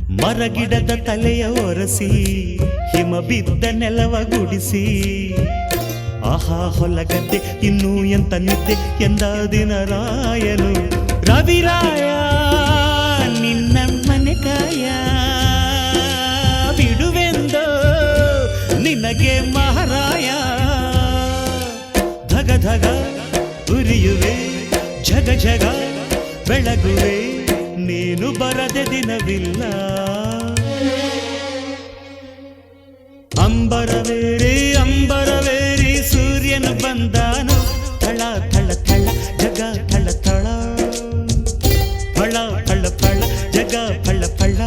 ಮರಗಿಡದ ತಲೆಯ ಒರೆಸಿ ಹಿಮ ಬಿದ್ದ ನೆಲವ ಗುಡಿಸಿ ಆಹಾ ಹೊಲಗದ್ದೆ ಇನ್ನೂ ಎಂತ ನಿದ್ದೆ ಎಂದ ದಿನ ರಾಯನು ರವಿರಾಯ ನಿನ್ನ ಮನೆ ಕಾಯ ಬಿಡುವೆಂದೋ ನಿನಗೆ ಮಹಾರಾಯ ಧಗ ಧಗ ಉರಿಯುವೆ ಜಗ ಜಗ ಬೆಳಗುವೆ ನೀನು ಬರದೆ ದಿನವಿಲ್ಲ ಅಂಬರವೇರಿ ಸೂರ್ಯನು ಬಂದಾನು ಥಳ ಥಳ ಥಳ ಜಗ ಥಳ ಥಳ ಫಳ ಫಳ ಫಳ ಜಗ ಫಳ ಫಳ